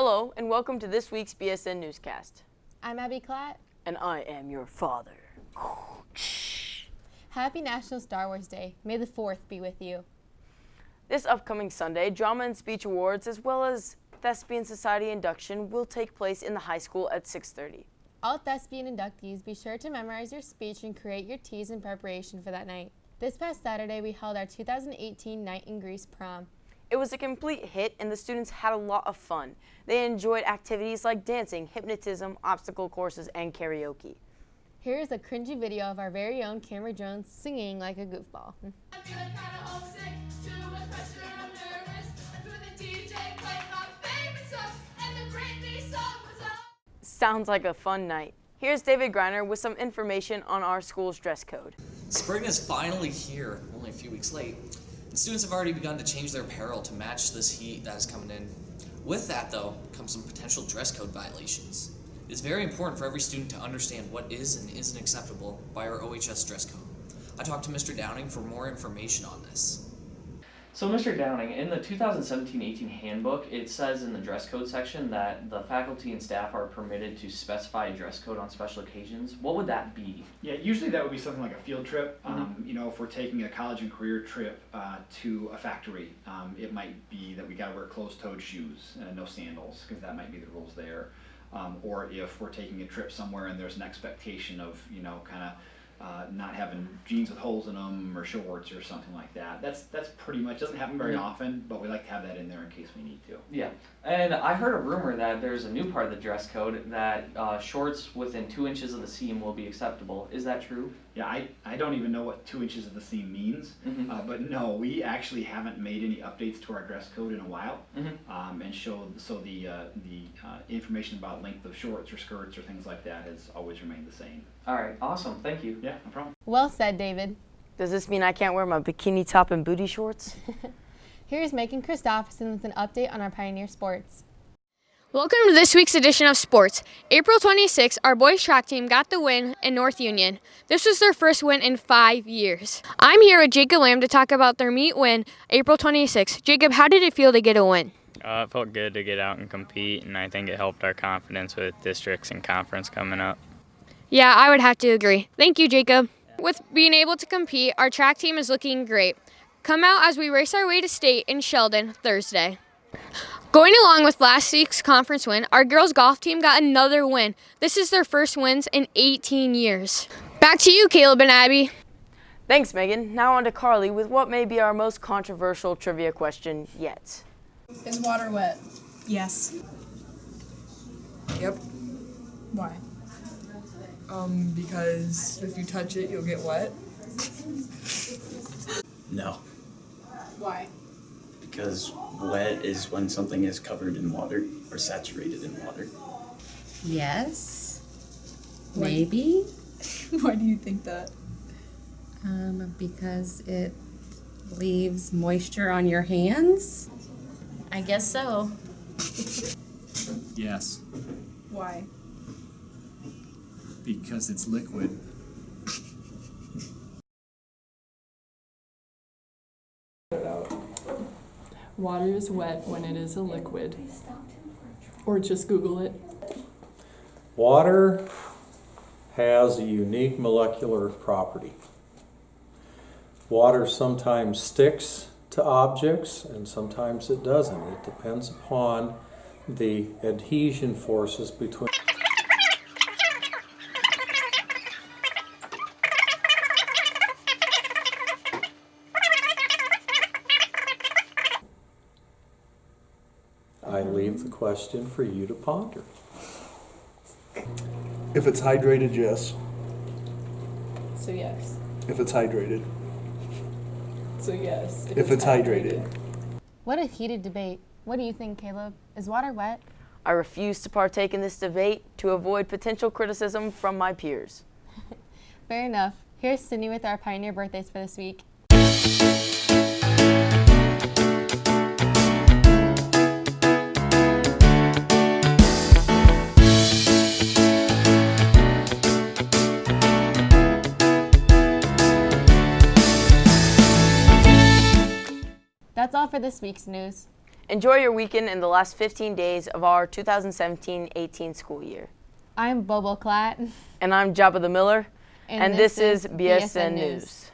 Hello, and welcome to this week's BSN Newscast. I'm Abby Klatt. And I am your father. Happy National Star Wars Day. May the 4th be with you. This upcoming Sunday, Drama and Speech Awards as well as Thespian Society induction will take place in the high school at 6:30. All thespian inductees, be sure to memorize your speech and create your teas in preparation for that night. This past Saturday, we held our 2018 Night in Greece prom. It was a complete hit and the students had a lot of fun. They enjoyed activities like dancing, hypnotism, obstacle courses, and karaoke. Here is a cringy video of our very own Cameron Jones singing like a goofball. Sounds like a fun night. Here's David Greiner with some information on our school's dress code. Spring is finally here, only a few weeks late. And students have already begun to change their apparel to match this heat that is coming in. With that, though, comes some potential dress code violations. It's very important for every student to understand what is and isn't acceptable by our OHS dress code. I talked to Mr. Downing for more information on this. So Mr. Downing, in the 2017-18 handbook, it says in the dress code section that the faculty and staff are permitted to specify a dress code on special occasions. What would that be? Yeah, usually that would be something like a field trip. You know, if we're taking a college and career trip to a factory, it might be that we got to wear closed-toed shoes, no sandals, because that might be the rules there. Or if we're taking a trip somewhere and there's an expectation of, you know, kind of not having jeans with holes in them or shorts or something like that. That's pretty much, doesn't happen very often, but we like to have that in there in case we need to. Yeah, and I heard a rumor that there's a new part of the dress code that shorts within 2 inches of the seam will be acceptable. Is that true? Yeah, I don't even know what 2 inches of the seam means, but no, we actually haven't made any updates to our dress code in a while, and so the information about length of shorts or skirts or things like that has always remained the same. All right, awesome, thank you. Yeah, no problem. Well said, David. Does this mean I can't wear my bikini top and booty shorts? Here's Megan Christopherson with an update on our Pioneer sports. Welcome to this week's edition of sports. April 26th, our boys track team got the win in North Union. This was their first win in 5 years. I'm here with Jacob Lamb to talk about their meet win, April 26th. Jacob, how did it feel to get a win? It felt good to get out and compete, and I think it helped our confidence with districts and conference coming up. Yeah, I would have to agree. Thank you, Jacob. With being able to compete, our track team is looking great. Come out as we race our way to state in Sheldon Thursday. Going along with last week's conference win, our girls golf team got another win. This is their first wins in 18 years. Back to you, Caleb and Abby. Thanks, Megan. Now on to Carly with what may be our most controversial trivia question yet. Is water wet? Yes. Yep. Why? Because if you touch it, you'll get wet. No, Why? because wet is when something is covered in water or saturated in water. Yes. Maybe. Why do you think that? Because it leaves moisture on your hands. I guess so. Yes, Why? because it's liquid. Water is wet when it is a liquid. Or just Google it. Water has a unique molecular property. Water sometimes sticks to objects and sometimes it doesn't. It depends upon the adhesion forces between. I leave the question for you to ponder. If it's hydrated, yes. So yes. If it's hydrated. So yes. If it's hydrated. What a heated debate. What do you think, Caleb? Is water wet? I refuse to partake in this debate to avoid potential criticism from my peers. Fair enough. Here's Sydney with our Pioneer birthdays for this week. That's all for this week's news. Enjoy your weekend in the last 15 days of our 2017-18 school year. I'm Bobo Klatt. And I'm Jabba the Miller, and this is BSN News.